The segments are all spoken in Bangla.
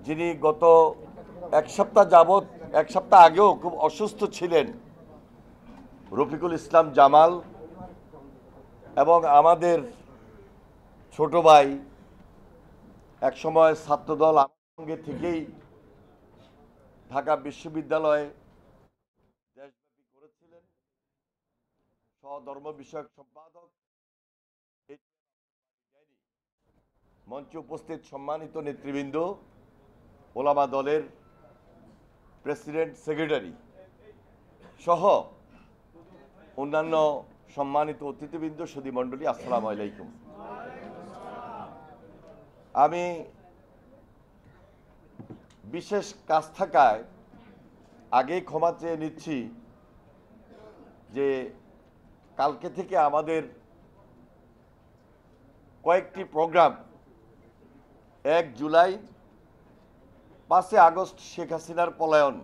যিনি গত এক সপ্তাহ আগেও খুব অসুস্থ ছিলেন, রফিকুল ইসলাম জামাল, এবং আমাদের ছোট ভাই, একসময় ছাত্রদল আমার সঙ্গে থেকেই ঢাকা বিশ্ববিদ্যালয়ে দেশব্যাপী করেছিলেন, সহধর্ম বিষয়ক সম্পাদক। মঞ্চে উপস্থিত সম্মানিত নেতৃবৃন্দ, ওলামা দলের প্রেসিডেন্ট, সেক্রেটারি সহ অন্যান্য সম্মানিত অতিথিবৃন্দ, সুধীমণ্ডলী, আসসালামু আলাইকুম। আমি বিশেষ কাজ থাকায় আগেই ক্ষমা চেয়ে নিচ্ছি যে কালকে থেকে আমাদের কয়েকটি প্রোগ্রাম, 1 জুলাই, 5 আগস্ট শেখ হাসিনার পলায়ন,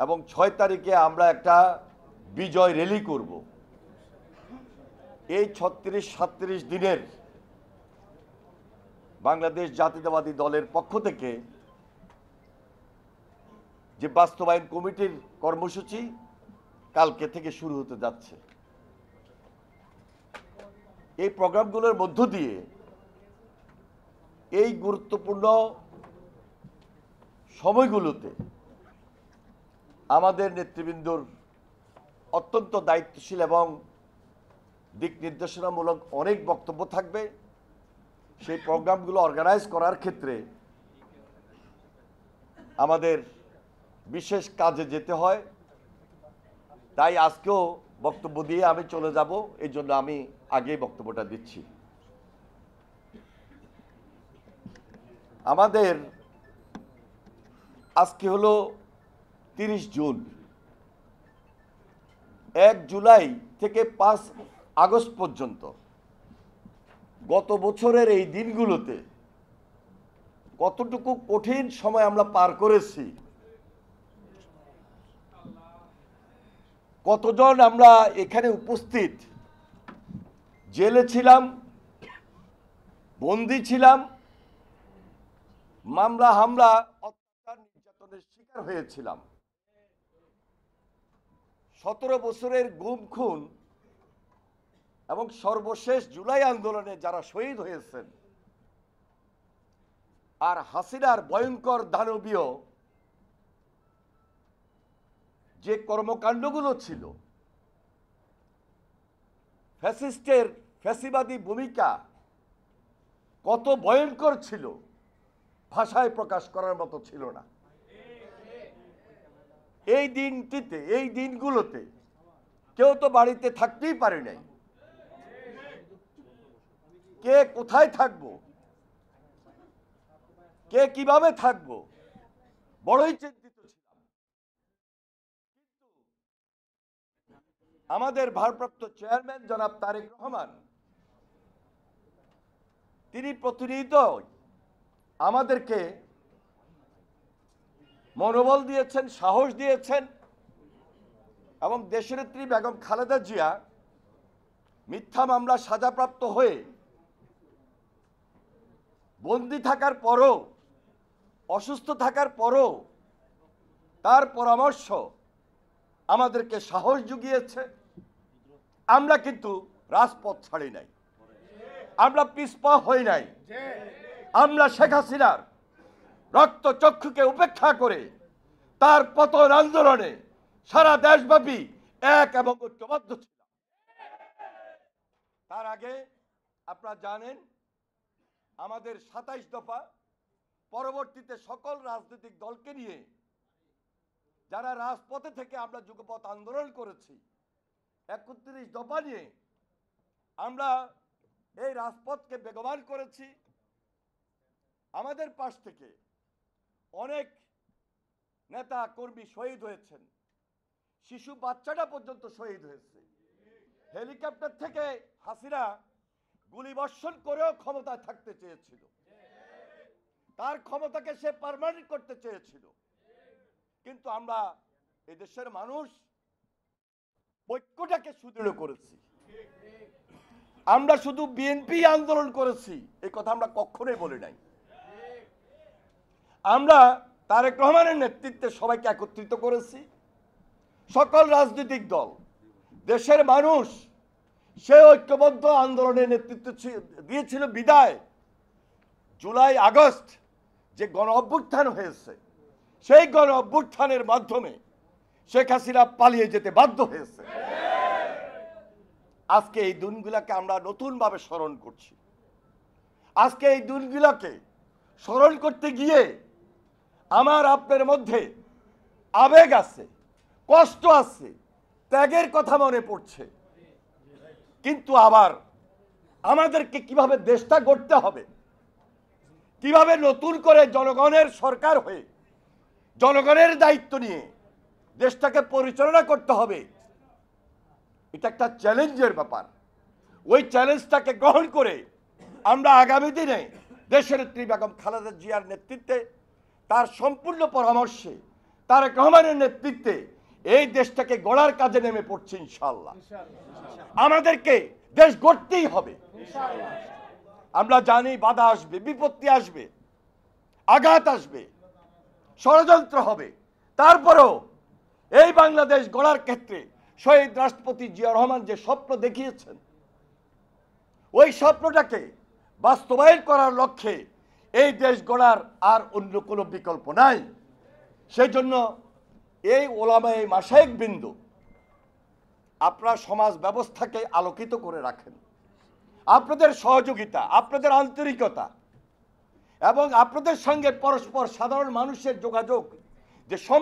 এবং 6 তারিখে আমরা একটা বিজয় র্যালি করব। এই 36-37 দিনের বাংলাদেশ জাতীয়তাবাদী দলের পক্ষ থেকে যে বাস্তবায়ন কমিটির কর্মসূচি কালকে থেকে শুরু হতে যাচ্ছে, এই প্রোগ্রামগুলোর মধ্য দিয়ে এই গুরুত্বপূর্ণ সময়গুলোতে আমাদের নেতৃবৃন্দর অত্যন্ত দায়িত্বশীল এবং দিক নির্দেশনামূলক অনেক বক্তব্য থাকবে। সেই প্রোগ্রামগুলো অর্গানাইজ করার ক্ষেত্রে আমাদের বিশেষ কাজে যেতে হয়, তাই আজকেও বক্তব্য দিয়ে আমি চলে যাব, এই জন্য আমি আগেই বক্তব্যটা দিচ্ছি। আমাদের আজকে হলো 30 জুন। 1 জুলাই থেকে 5 আগস্ট পর্যন্ত গত বছরের এই দিনগুলোতে কতটুকু কঠিন সময় আমরা পার করেছি, কতজন আমরা এখানে উপস্থিত জেলে ছিলাম, বন্দী ছিলাম, মামলা হামলা, অত্যাচার, নির্যাতনের শিকার হয়েছিলাম। 17 বছরের গুম খুন এবং সর্বশেষ জুলাই আন্দোলনে যারা শহীদ হয়েছেন, আর হাসিনার ভয়ঙ্কর দানবীয় যে কর্মকাণ্ডগুলো ছিল, ফ্যাসিস্টের ফ্যাসিবাদী ভূমিকা কত ভয়ঙ্কর ছিল, ভাষায় প্রকাশ করার মতো ছিল না। এই দিনগুলোতে কেউ তো বাড়িতে থাকতেই পারে নাই। কে কোথায় থাকবো, কে কিভাবে থাকবো, বড়ই চিন্তিত ছিলাম। আমাদের ভারপ্রাপ্ত চেয়ারম্যান জনাব তারেক রহমান, তিনি প্রতিনিয়ত আমাদেরকে মনোবল দিয়েছেন, সাহস দিয়েছেন, এবং দেশনেত্রী বেগম খালেদা জিয়া মিথ্যা মামলা সাজাপ্রাপ্ত হয়ে বন্দী থাকার পরও, অসুস্থ থাকার পরও তার পরামর্শ আমাদেরকে সাহস জুগিয়েছে। আমরা কিন্তু রাজপথ ছাড়ি নাই, আমরা পিছপা হই নাই। আমরা শেখ হাসিনার রক্তচক্ষুকে উপেক্ষা করে তার পতন আন্দোলনে সারা দেশব্যাপী এক এবং ঐক্যবদ্ধ ছিলাম। তার আগে আপনারা জানেন আমাদের 27 দফা, পরবর্তীতে সকল রাজনৈতিক দলকে নিয়ে যারা রাজপথে থেকে আমরা যুগপৎ আন্দোলন করেছি, 31 দফা নিয়ে আমরা এই রাজপথকে বেগবান করেছি। আমাদের পাশ থেকে অনেক নেতা কর্মী শহীদ হয়েছেন, শিশু বাচ্চাটা পর্যন্ত শহীদ হয়েছে। হেলিকপ্টার থেকে হাসিনা গুলিবর্ষণ করেও ক্ষমতায় থাকতে চেয়েছিল, তার ক্ষমতাকে সে পার্মানেন্ট করতে চেয়েছিল, কিন্তু আমরা এদেশের মানুষ ঐক্যটাকে সুদৃঢ় করেছি। আমরা শুধু বিএনপি আন্দোলন করেছি এই কথা আমরা কখনোই বলি নাই। আমরা তারেক রহমানের নেতৃত্বে সবাইকে একত্রিত করেছি, সকল রাজনৈতিক দল, দেশের মানুষ সে ঐক্যবদ্ধ আন্দোলনের নেতৃত্ব দিয়েছিল বিদায় জুলাই আগস্ট যে গণ অভ্যুত্থান হয়েছে, সেই গণ অভ্যুত্থানের মাধ্যমে শেখ হাসিনা পালিয়ে যেতে বাধ্য হয়েছে। আজকে এই দিনগুলোকে আমরা নতুনভাবে স্মরণ করছি। আজকে এই দিনগুলোকে স্মরণ করতে গিয়ে আমার আপনার মধ্যে আবেগ আছে, কষ্ট আছে, ত্যাগের কথা মনে পড়ছে। কিন্তু আবার আমাদেরকে কিভাবে দেশটা গড়তে হবে, কিভাবে নতুন করে জনগণের সরকার হয়ে জনগণের দায়িত্ব নিয়ে দেশটাকে পরিচালনা করতে হবে, এটা একটা চ্যালেঞ্জের ব্যাপার। ওই চ্যালেঞ্জটাকে গ্রহণ করে আমরা আগামী দিনে দেশের নেত্রী বেগম খালেদা জিয়ার নেতৃত্বে, তার সম্পূর্ণ পরামর্শে, তারেক রহমানের নেতৃত্বে এই দেশটাকে গড়ার কাজে নেমে পড়ছে ইনশাআল্লাহ। আমাদেরকে দেশ গড়তেই হবে। আমরা জানি বাধা আসবে, বিপত্তি আসবে, আঘাত আসবে, ষড়যন্ত্র হবে, তারপরেও এই বাংলাদেশ গড়ার ক্ষেত্রে শহীদ রাষ্ট্রপতি জিয়া রহমান যে স্বপ্ন দেখিয়েছেন, ওই স্বপ্নটাকে বাস্তবায়ন করার লক্ষ্যে এই দেশ গড়ার আর অন্য কোনো বিকল্প নাই। সেই জন্য এই ওলামায়ে মাশায়েখ বিন্দু আপনারা সমাজ ব্যবস্থাকে আলোকিত করে রাখেন। আপনাদের সহযোগিতা, আপনাদের আন্তরিকতা এবং আপনাদের সঙ্গে পরস্পর সাধারণ মানুষের যোগাযোগ যে